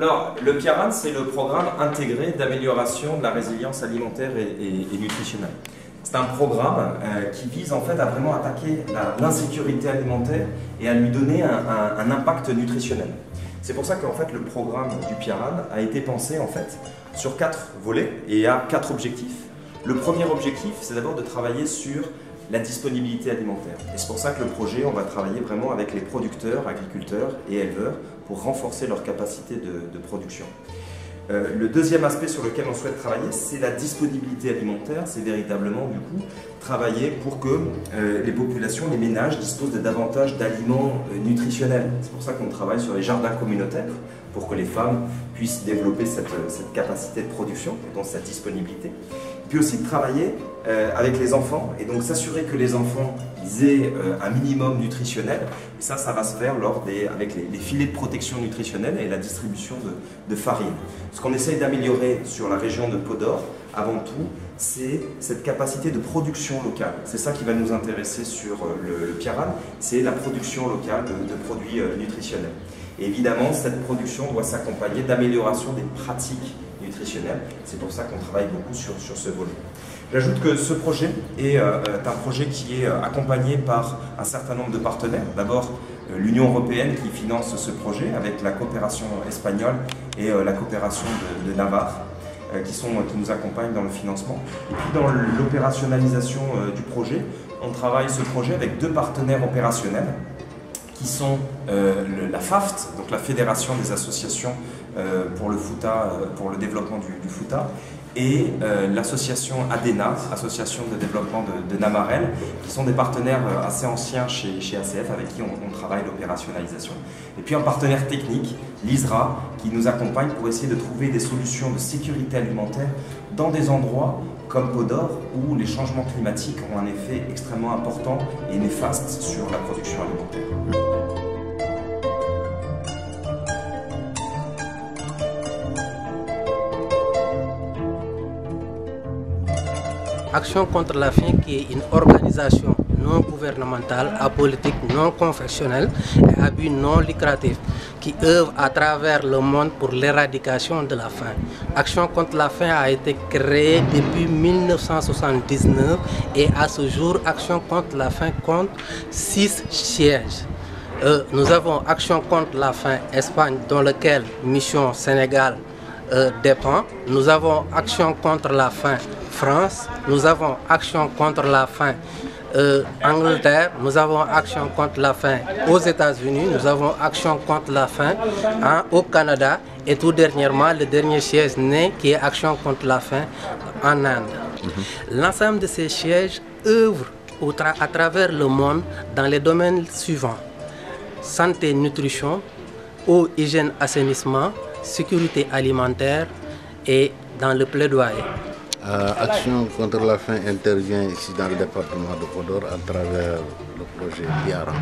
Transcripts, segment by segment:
Alors, le PIARAN, c'est le programme intégré d'amélioration de la résilience alimentaire et nutritionnelle. C'est un programme qui vise en fait à vraiment attaquer l'insécurité alimentaire et à lui donner un impact nutritionnel. C'est pour ça qu'en fait le programme du PIARAN a été pensé en fait sur 4 volets et a 4 objectifs. Le premier objectif, c'est d'abord de travailler sur la disponibilité alimentaire. Et c'est pour ça que le projet, on va travailler vraiment avec les producteurs, agriculteurs et éleveurs pour renforcer leur capacité de production. Le deuxième aspect sur lequel on souhaite travailler, c'est la disponibilité alimentaire. C'est véritablement du coup travailler pour que les populations, les ménages disposent de davantage d'aliments nutritionnels. C'est pour ça qu'on travaille sur les jardins communautaires, pour que les femmes puissent développer cette capacité de production et donc cette disponibilité. Puis aussi de travailler avec les enfants et donc s'assurer que les enfants aient un minimum nutritionnel. Et ça va se faire avec les filets de protection nutritionnelle et la distribution de farine. Ce qu'on essaye d'améliorer sur la région de Podor, avant tout, c'est cette capacité de production locale. C'est ça qui va nous intéresser sur le PIARAN, c'est la production locale de produits nutritionnels. Et évidemment, cette production doit s'accompagner d'amélioration des pratiques nutritionnelles. C'est pour ça qu'on travaille beaucoup sur ce volet. J'ajoute que ce projet est un projet qui est accompagné par un certain nombre de partenaires. D'abord, l'Union européenne qui finance ce projet avec la coopération espagnole et la coopération de Navarre qui nous accompagnent dans le financement. Et puis dans l'opérationnalisation du projet, on travaille ce projet avec 2 partenaires opérationnels qui sont la FAFT, donc la Fédération des associations pour le FOUTA, pour le développement du FOUTA, et l'association ADENA, Association de développement de Namarel, qui sont des partenaires assez anciens chez ACF avec qui on travaille l'opérationnalisation. Et puis un partenaire technique, l'ISRA, qui nous accompagne pour essayer de trouver des solutions de sécurité alimentaire dans des endroits comme Podor où les changements climatiques ont un effet extrêmement important et néfaste sur la production alimentaire. Action contre la faim, qui est une organisation non gouvernementale, apolitique, non confessionnelle et à but non lucratif, qui œuvre à travers le monde pour l'éradication de la faim. Action contre la faim a été créée depuis 1979 et à ce jour, Action contre la faim compte 6 sièges. Nous avons Action contre la faim Espagne, dont lequel Mission Sénégal dépend. Nous avons Action contre la faim France, nous avons Action contre la faim Angleterre, nous avons Action contre la faim aux États-Unis, nous avons Action contre la faim au Canada et tout dernièrement le dernier siège né qui est Action contre la faim en Inde. L'ensemble de ces sièges œuvrent à travers le monde dans les domaines suivants: santé, nutrition, eau, hygiène, assainissement, sécurité alimentaire et dans le plaidoyer. Action contre la faim intervient ici dans le département de Podor à travers le projet PIARAN.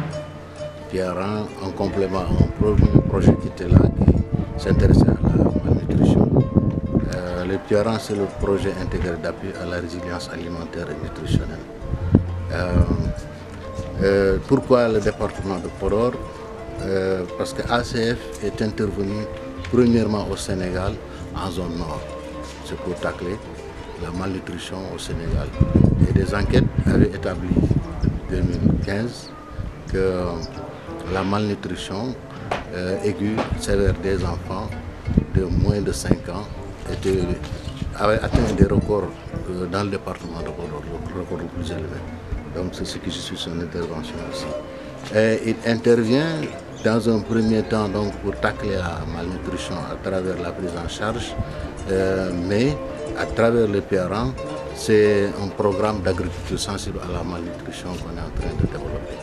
PIARAN en complément à un premier projet qui était là, qui s'intéressait à la malnutrition. Le PIARAN, c'est le projet intégré d'appui à la résilience alimentaire et nutritionnelle. Pourquoi le département de Podor? Parce que ACF est intervenu premièrement au Sénégal en zone nord. C'est pour tacler la malnutrition au Sénégal. Et des enquêtes avaient établi depuis 2015 que la malnutrition aiguë sévère des enfants de moins de 5 ans avait atteint des records dans le département de Podor, le record le plus élevé. Donc c'est ce qui justifie son intervention ici. Et il intervient dans un premier temps donc, pour tacler la malnutrition à travers la prise en charge, mais à travers le PIARAN, c'est un programme d'agriculture sensible à la malnutrition qu'on est en train de développer.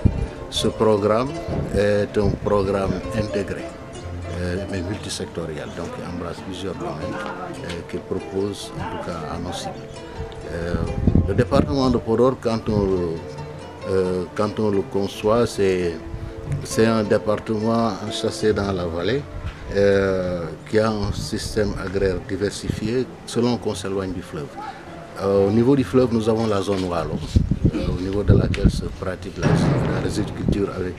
Ce programme est un programme intégré, mais multisectoriel, donc il embrasse plusieurs domaines qu'il propose en tout cas à nos cibles. Le département de Podor, quand on le conçoit, c'est un département enchâssé dans la vallée, qui a un système agraire diversifié selon qu'on s'éloigne du fleuve. Au niveau du fleuve, nous avons la zone Wallon, au niveau de laquelle se pratique la riziculture avec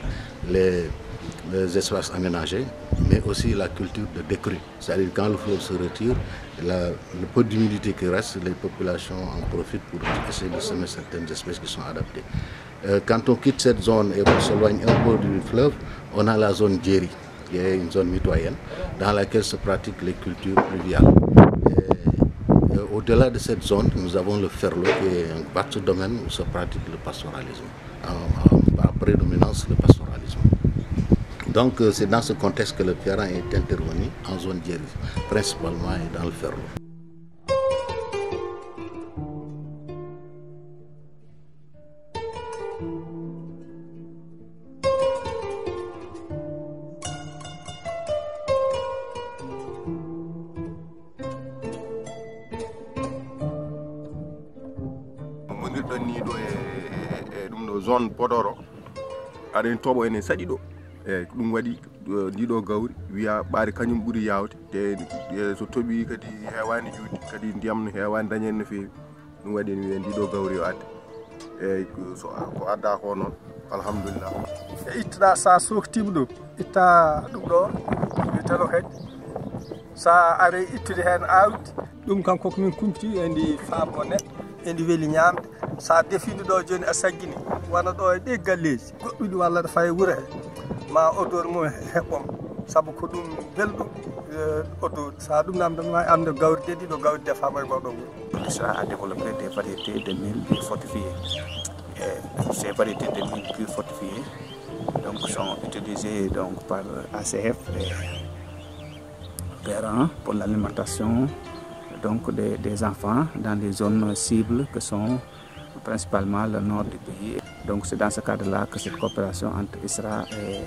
les espaces aménagés, mais aussi la culture de décrue. C'est-à-dire quand le fleuve se retire, le peu d'humidité qui reste, les populations en profitent pour essayer de semer certaines espèces qui sont adaptées. Quand on quitte cette zone et qu'on s'éloigne un peu du fleuve, on a la zone Djeri, qui est une zone mitoyenne, dans laquelle se pratiquent les cultures pluviales. Au-delà de cette zone, nous avons le Ferlo, qui est un vaste domaine où se pratique le pastoralisme, à prédominance le pastoralisme. Donc c'est dans ce contexte que le Piaran est intervenu en zone Djeri, principalement et dans le Ferlo. Gonirɗon ni ɗo e ɗum ɗo zone Podor aɗen toɓo enen saɗi ɗo eyyi ɗum waɗi ndiɗo gawri wiya ɓaari kañum ɓuuri yawde te so tooɓi kadi hewani juuɗe kadi ndiyam no hewani dañen no fewi ɗum waɗi en wiya ndiɗo gawri yo adde eyyi ko adda ko noon alhamdulillah. Ittata sa softima ɗum itta ɗum ɗo wiyeteno kadi sa ari ittude hen awdi ɗum kanko komin kumpiti e ndi famno neɗɗo endi weeli ñamde sa defini ɗo joni a saggini wona ɗo e ɗi galleji goɗɗuɗi walla ɗo faye wuuro he ma odeur mum heɓɓom saabu ko ɗum belɗum odeur sa ɗum namde ma ande gawri dedi ɗo gawri defama e goɗɗo wuuro. ISRA a développé des variétés de mil fortifiées. Ces variétés de mil pures fortifiées donc, sont utilisées donc, par ACF et Piaran pour l'alimentation donc des enfants dans les zones cibles que sont principalement le nord du pays. Donc c'est dans ce cadre-là que cette coopération entre ISRA et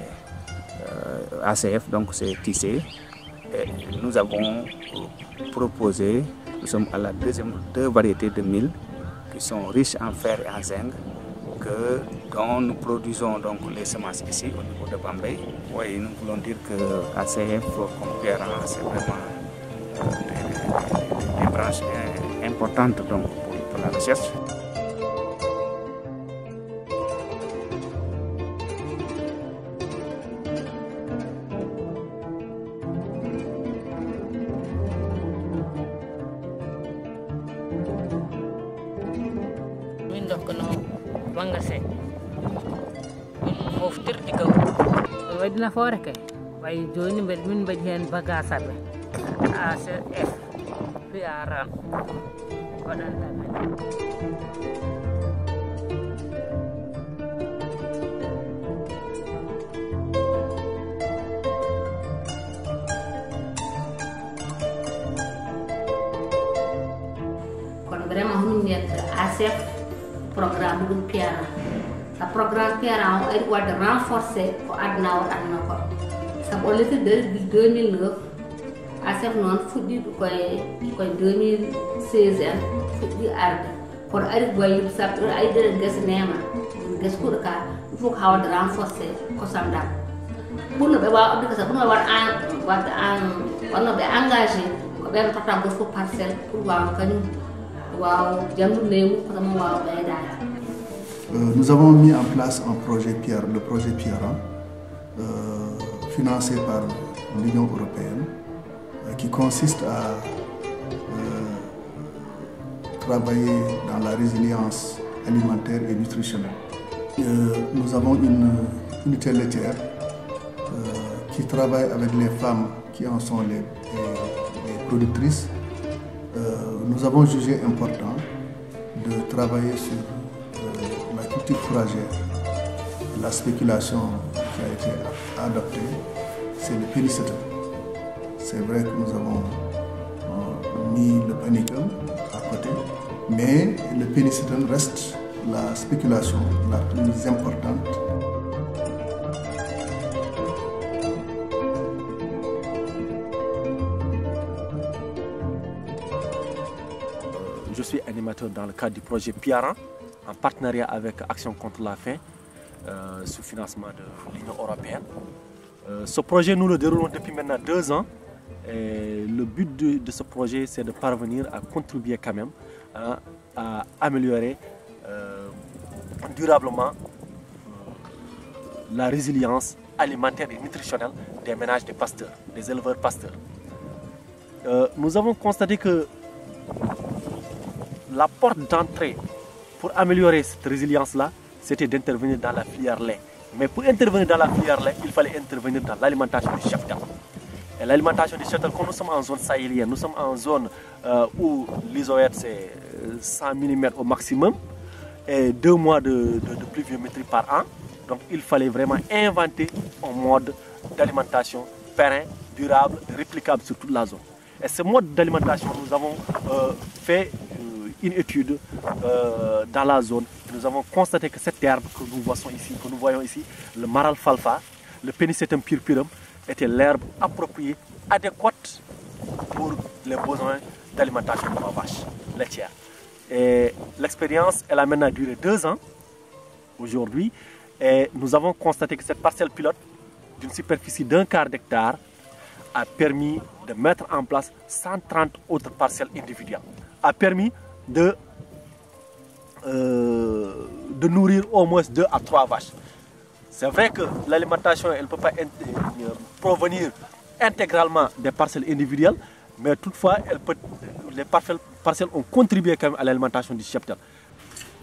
ACF donc c'est tissé. Et nous avons proposé, nous sommes à la deux variétés de mil qui sont riches en fer et en zinc, dont nous produisons donc les semences ici au niveau de Bambey. Oui, nous voulons dire que ACF comme Piaran, c'est vraiment des branches importantes donc, pour la recherche. waɗi nafoore kay way joni min mbaɗi hen bagage aɓe ACF Piaran waɗantamen. kono vraiment homin mbiyata ACF programme ɗum Piaran. Le programme Piaran est renforcé pour adna waɗanno ko sabu o letti depuis 2009 ACF noon fuɗɗi koye 2016 en fuɗɗi arde kono ari gollimo sabu ɗo ari ɗeɗen guesa nema guesa kuuɗo ka il faut ko ha wadde renforcé kosam ɗam ɓurno ɓe wawa abde ko sabu ɓurno wadde wonno ɓe engagé ko ɓen totta goto fof parcelle pour wawa kañum wawa janngude leymu kono mo wawa ɓeydade. Nous avons mis en place un projet le projet Piaran, financé par l'Union européenne, qui consiste à travailler dans la résilience alimentaire et nutritionnelle. Nous avons une unité laitière qui travaille avec les femmes qui en sont les productrices. Nous avons jugé important de travailler sur la culture fourragère. La spéculation qui a été adoptée, c'est le pénicilline. C'est vrai que nous avons mis le panicum à côté, mais le pénicilline reste la spéculation la plus importante. Je suis animateur dans le cadre du projet Piaran, en partenariat avec Action contre la faim, sous financement de l'Union européenne. Ce projet, nous le déroulons depuis maintenant 2 ans. Et le but de ce projet, c'est de parvenir à contribuer quand même à améliorer durablement la résilience alimentaire et nutritionnelle des ménages des pasteurs, des éleveurs pasteurs. Nous avons constaté que la porte d'entrée pour améliorer cette résilience-là, c'était d'intervenir dans la filière lait. Mais pour intervenir dans la filière lait, il fallait intervenir dans l'alimentation du cheptel. Et l'alimentation du cheptel, comme nous sommes en zone sahélienne, nous sommes en zone où l'isoètre c'est 100 mm au maximum et 2 mois de pluviométrie par an. Donc il fallait vraiment inventer un mode d'alimentation pérenne, durable, réplicable sur toute la zone. Et ce mode d'alimentation, nous avons fait une étude dans la zone. Nous avons constaté que cette herbe que nous voyons ici, le maralfalfa, le Pénicetum purpurum, était l'herbe appropriée, adéquate pour les besoins d'alimentation de nos vaches laitières. Et l'expérience, elle a maintenant duré 2 ans aujourd'hui. Et nous avons constaté que cette parcelle pilote d'une superficie d'1/4 d'hectare a permis de mettre en place 130 autres parcelles individuelles. A permis de nourrir au moins 2 à 3 vaches. C'est vrai que l'alimentation, elle ne peut pas provenir intégralement des parcelles individuelles, mais toutefois, les parcelles ont contribué quand même à l'alimentation du cheptel.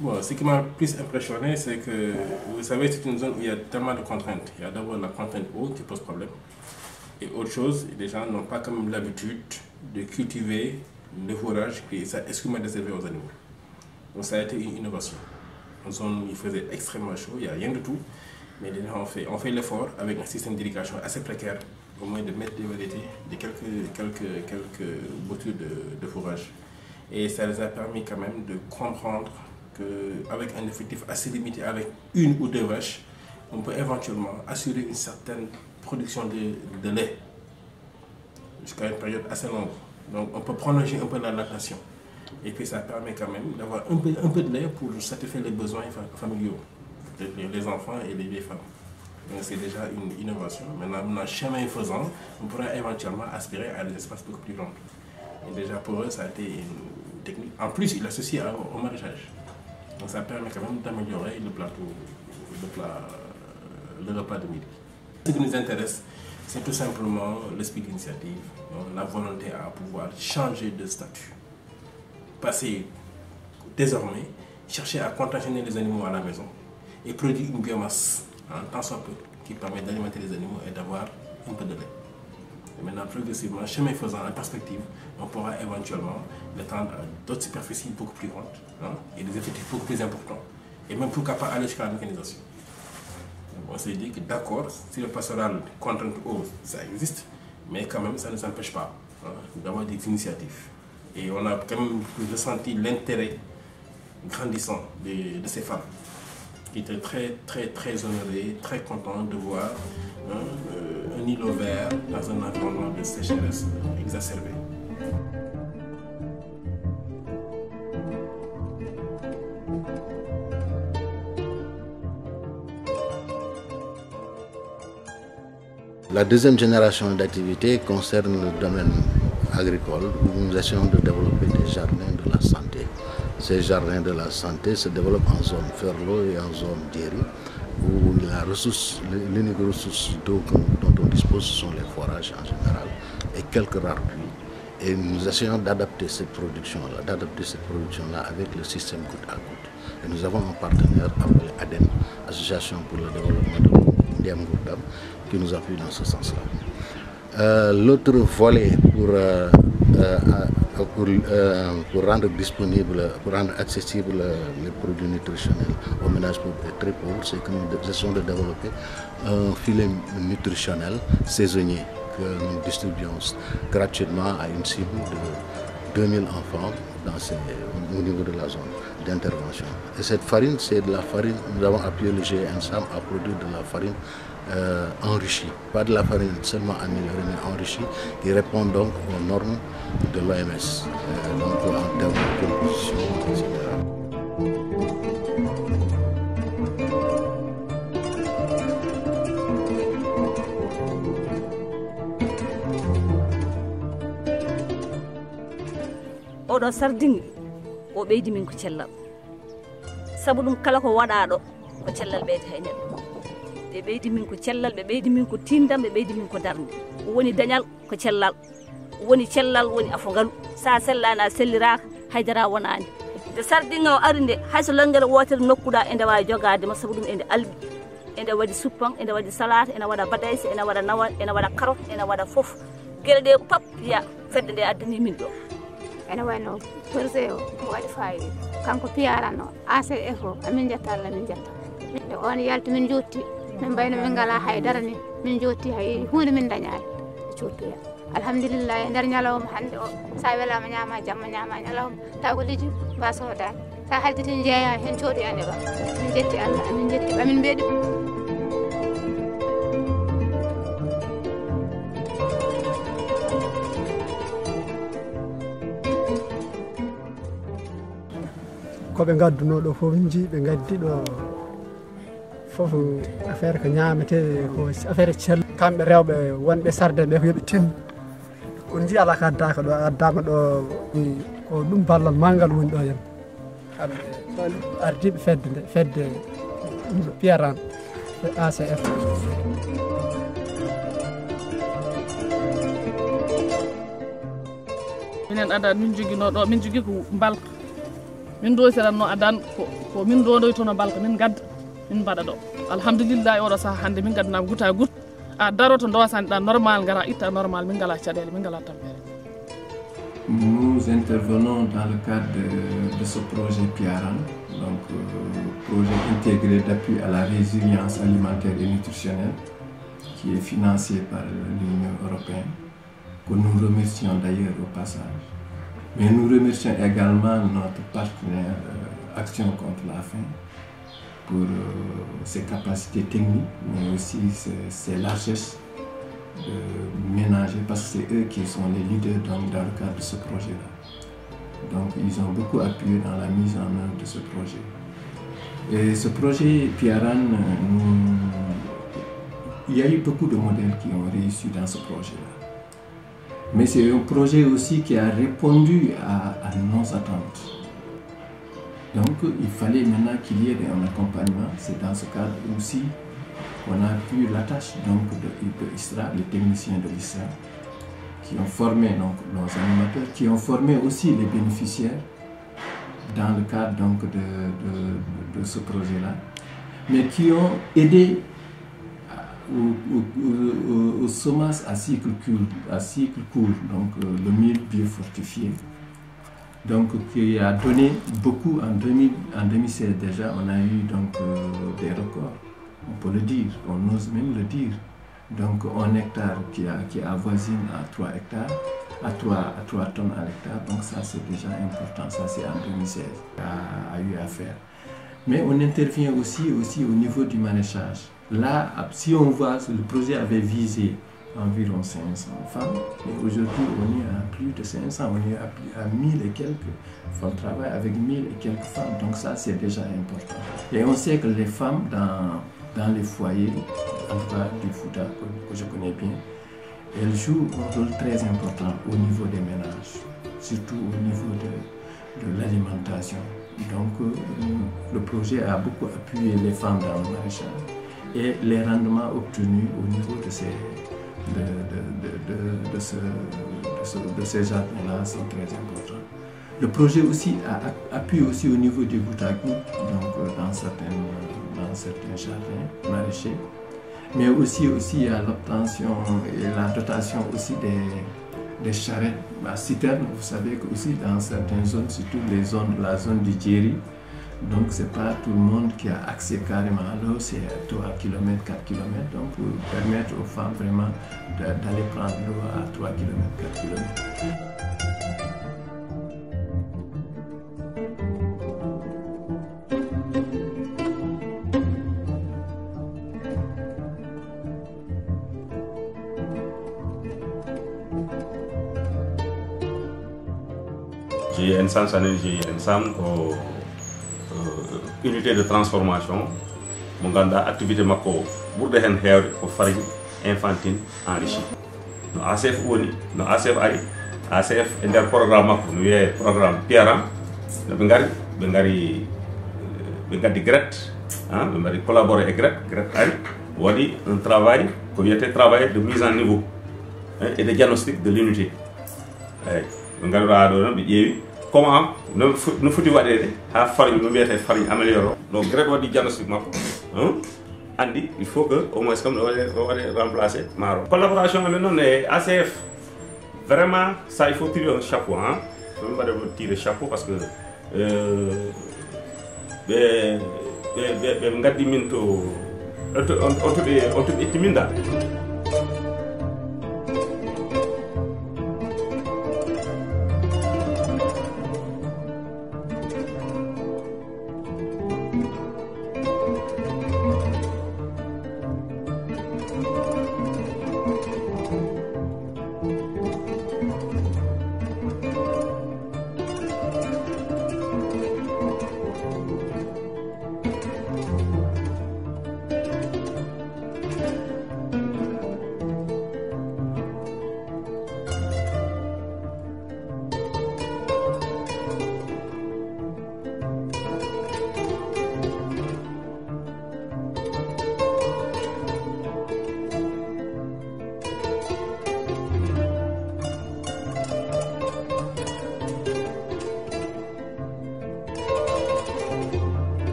Bon, ce qui m'a plus impressionné, c'est que, vous savez, c'est une zone où il y a tellement de contraintes. Il y a d'abord la contrainte eau qui pose problème. Et autre chose, les gens n'ont pas comme l'habitude de cultiver le fourrage qui ça exclusivement réservé aux animaux. Donc ça a été une innovation. En zone où il faisait extrêmement chaud, il n'y a rien du tout. Mais les gens ont fait l'effort avec un système d'irrigation assez précaire, au moins de mettre des variétés, de quelques boutures de fourrage. Et ça les a permis quand même de comprendre qu'avec un effectif assez limité, avec 1 ou 2 vaches, on peut éventuellement assurer une certaine production de lait jusqu'à une période assez longue. Donc on peut prolonger un peu la lactation. Et puis ça permet quand même d'avoir un peu de lait pour satisfaire les besoins familiaux, les enfants et les vieilles femmes. Donc c'est déjà une innovation. Maintenant, chemin faisant, on pourra éventuellement aspirer à des espaces beaucoup plus grands. Et déjà pour eux, ça a été une technique. En plus, il associe au maraîchage. Donc ça permet quand même d'améliorer le repas de midi. Ce qui nous intéresse, c'est tout simplement l'esprit d'initiative, la volonté à pouvoir changer de statut. Passer désormais, chercher à contentionner les animaux à la maison et produire une biomasse en tant soit peu qui permet d'alimenter les animaux et d'avoir un peu de lait. Et maintenant, progressivement, chemin faisant, en perspective, on pourra éventuellement l'étendre à d'autres superficies beaucoup plus grandes et des effectifs beaucoup plus importants. Et même pourquoi pas aller jusqu'à la mécanisation. On s'est dit que d'accord, si le pastoral contrainte eau, ça existe, mais quand même ça ne nous empêche pas d'avoir des initiatives. Et on a quand même ressenti l'intérêt grandissant de ces femmes qui étaient très honorées, très contentes de voir un îlot vert dans un environnement de sécheresse exacerbée. La deuxième génération d'activités concerne le domaine agricole où nous essayons de développer des jardins de la santé. Ces jardins de la santé se développent en zone Ferlo et en zone Djeri où l'unique ressource d'eau dont on dispose sont les forages en général et quelques rares pluies. Et nous essayons d'adapter cette production-là avec le système goutte à goutte. Et nous avons un partenaire appelé ADEM, Association pour le développement de l'eau, qui nous appuie dans ce sens-là. L'autre volet pour rendre disponible, pour rendre accessible les produits nutritionnels aux ménages pauvres et très pauvres, c'est que nous essayons de développer un filet nutritionnel saisonnier que nous distribuons gratuitement à une cible de 2000 enfants au niveau de la zone d'intervention. Et cette farine, c'est de la farine, nous avons appuyé le GNSAM à produire de la farine enrichie, pas de la farine seulement améliorée mais enrichie, qui répond donc aux normes de l'OMS, donc en termes de composition, etc. oɗo sardini o ɓeydi min ko cellal sabu ɗum kala ko waɗaɗo ko cellal ɓeydi hay neɗɗo ɓe ɓeydi min ko cellal ɓe ɓeydi min ko tindam ɓe ɓeydi min ko darde woni dañal ko cellal woni cellal woni afongalu sa sellani a selliraka haydara wonani nde sardinga o ari nde hayso longuel wotere nokkuɗa ende wawi jogade ma sabu ɗum ende alɓi ende waɗi suppan ende waɗi salade ene waɗa badayse ene waɗa nawal ene waɗa carotte ene waɗa foof gueɗe ɗe pap ya fedde nde addani min ɗo ene wayno projet o waɗi fayida kanko piyaran o ACF o amin jetta Allah min jetta nde on yalti min jotti min mbayno min ngala haydara ni min jotti hay hunde min dañani cottoya alhamdulillah e nder ñalawma hande o sa welama ñama jamma ñama ñalawma taw ko lijuɗ mba sodani sa haltiti jeeya hen cooɗoyande ba min jetti Allah amin jetti ɓamin mbeeɗi koɓe gadduno ɗo fof jii ɓe gaddi ɗo fof affaire ko ñamete ko affaire cell kamɓe rewɓe wonɓe sarde ɓe ko yooɓe tinno on jii ala ko addaka ɗo addama ɗo ko ɗum ballal mangal woni ɗo hen kamɓe ardiɓe fedde nde fedde ɗum piyaran ACF minen adat min joguino ɗo min jogui ko balka min doytiranno adan ko min dondoytono balka min gadda min mbaɗa ɗo alhamdulillahi oɗo saaha hande min gaddanama goutte à goutte a daroto dowasaniɗa normal gara itta normal min ngala caɗele min ngala tampere. Nous intervenons dans le cadre de ce projet Piaran, donc projet intégré d'appui à la résilience alimentaire et nutritionnelle qui est financé par l'Union européenne, que nous remercions d'ailleurs au passage. Mais nous remercions également notre partenaire Action contre la faim pour ses capacités techniques, mais aussi ses largesses de ménager, parce que c'est eux qui sont les leaders dans le cadre de ce projet-là. Donc ils ont beaucoup appuyé dans la mise en œuvre de ce projet. Et ce projet Piaran, il y a eu beaucoup de modèles qui ont réussi dans ce projet-là. Mais c'est un projet aussi qui a répondu à nos attentes. Donc il fallait maintenant qu'il y ait un accompagnement. C'est dans ce cadre aussi qu'on a pu la tâche de ISRA, les techniciens de l'ISRA, qui ont formé donc, nos animateurs, qui ont formé aussi les bénéficiaires dans le cadre donc, de ce projet-là, mais qui ont aidé aux semences à cycle court, donc le mil biofortifié, donc qui a donné beaucoup en 2016 déjà. On a eu donc des records, on peut le dire, on ose même le dire. Donc un hectare qui avoisine à 3 hectares, à 3 tonnes à l'hectare, donc ça c'est déjà important, ça c'est en 2016 a eu à faire. Mais on intervient aussi au niveau du maraîchage. Là, si on voit, le projet avait visé environ 500 femmes, et aujourd'hui on est à plus de 500, on est à 1000 et quelques. On travaille avec 1000 et quelques femmes, donc ça c'est déjà important. Et on sait que les femmes dans les foyers, en tout cas du Fouta que je connais bien, elles jouent un rôle très important au niveau des ménages, surtout au niveau de l'alimentation. Donc le projet a beaucoup appuyé les femmes dans le maraîchage et les rendements obtenus au niveau de ces jardins-là sont très importants. Le projet aussi appuie aussi au niveau du goutte à goutte, donc dans certains jardins maraîchers, mais aussi il y a l'obtention et la dotation aussi des charrettes à citernes. Vous savez que aussi dans certaines zones, surtout la zone du Djeri, donc c'est pas tout le monde qui a accès carrément à l'eau, c'est 3 km, 4 km, donc pour permettre aux femmes vraiment d'aller prendre l'eau à 3 km, 4 km. J'ai un sens ko unité de transformation mo ganda activité makko ɓurɗo hen heewde ko farine infantile enrichie no ACF woni no ACF ari ACF e nder programme makko no wiye programme Piaran no ɓe gaddi GRET ɓe mbaɗi collaboré e GRET ari wadi un travail qu'on était travail de mise en niveau et de diagnostic de l'unité. Comment nous faut farine améliorer. Donc gré wadi diagnostic Andi, il faut que au moins comme on remplacer Maro. Collaboration avec nous ACF. Vraiment ça il faut tirer un chapeau hein. Je ne vais pas tirer chapeau parce que ngadi minto on itiminda.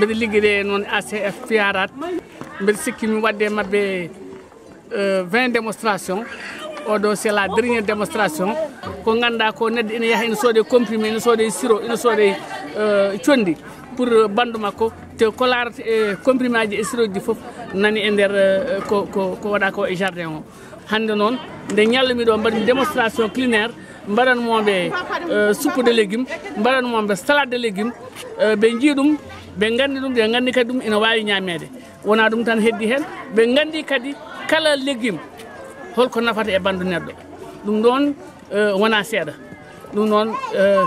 mbeɗa ligguide noon ACF Fiarat mbeɗa sikki mi wadde mabɓe 20 démonstration oɗo c'est la dernière démonstration ko ganduɗa ko neddo ina yaha ina soode comprimé ina soode sirop ina soode condi pour bandu makko te ko larata e comprimé aji e sirop ji foof nani e nder ko waɗa ko e jardin o hande noon nde ñallumi ɗo mbaɗmi démonstration culinaire mbaɗanmoɓe soupe de légumes mbaɗanmoɓe salade de légumes ɓe jiiɗum ɓe gandi ɗum ɓe gandi kadi ɗum ina wawi ñamede wona ɗum tan heddi hen ɓe gandi kadi kala légume holko nafata e bandu neɗɗo ɗum ɗon wona seeɗa ɗum noon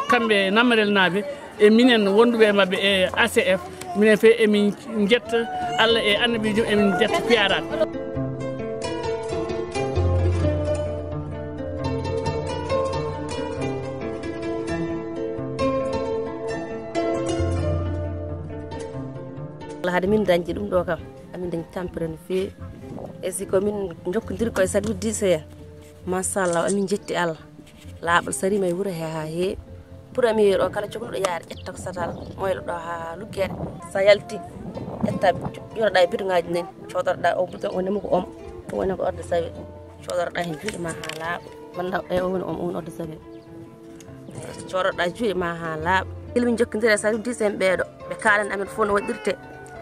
kamɓe Namarel naaɓe e minen wonduɓe mabɓe e ACF minen fe emin jetta Allah e annabijo emin jetta Fiarat. hade min dañji ɗum ɗo kam amin dañi tampere no feewi e si ko min jokkodiri koye Sadou Disse en machallah amin jetti Allah laaɓal sarima e wuuro he ha heewi pour ami ɗo kala cohluɗo yaade ƴetta ko satal moylo ɗo ha luggere sa yalti ƴetta ƴotoɗa e bidongaji nani codotoɗa o bouton o nemi ko om ɗum woni ko ordre sawe codotoɗa hen juuɗe ma ha laaɓa banda o woni om woni ordre sawe codotoɗa juuɗe ma ha laaɓa ilmin jokkodiri e Sadou Disse en ɓeeɗo ɓe kalan amen fof no waɗirte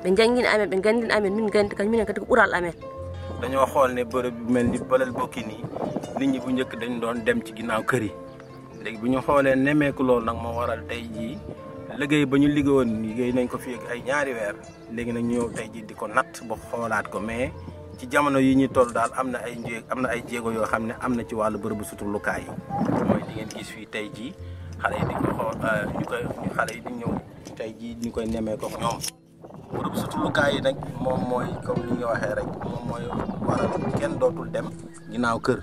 ɓe jangguini amen ɓe gandini amen min gandi kañum minen kadi ko ɓuural amen dañoo xool ne bërëb bi mel ni Balel Bokki nii nit ñi bu njëkk dañ doon dem ci ginnaaw kër yi léegi bu ñu xoolee nemmeeku loolu nag moo waral tey jii liggéey ba ñu liggéey nañ ko fii ak ay ñaari weer léegi nag ñu ñëw tey jii di ko natt ba xoolaat ko mais ci jamono yi ñu toll daal am na ay jéego yoo xam ne am na ci wàllu bërëbu suturlukaay yi mooy di ngeen gis fii tey jii xale yi di ko xool xale yi di ñëw tey jii ñu koy nemmeeku ak ñoom bërëb suturlukaay yi nag moom mooy comme ni nga waxee rek moom mooy waral kenn dootul dem ginnaaw kër.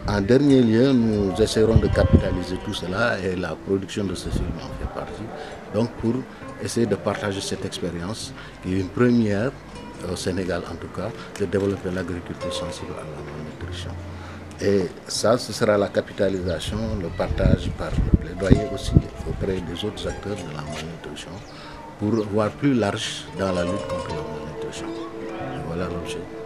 En dernier lieu, nous essaierons de capitaliser tout cela et la production de ce film en fait partie. Donc pour essayer de partager cette expérience, qui est une première au Sénégal en tout cas, de développer l'agriculture sensible à la malnutrition. Et ça, ce sera la capitalisation, le partage par le plaidoyer aussi auprès des autres acteurs de la malnutrition pour voir plus large dans la lutte contre la malnutrition. Voilà l'objet.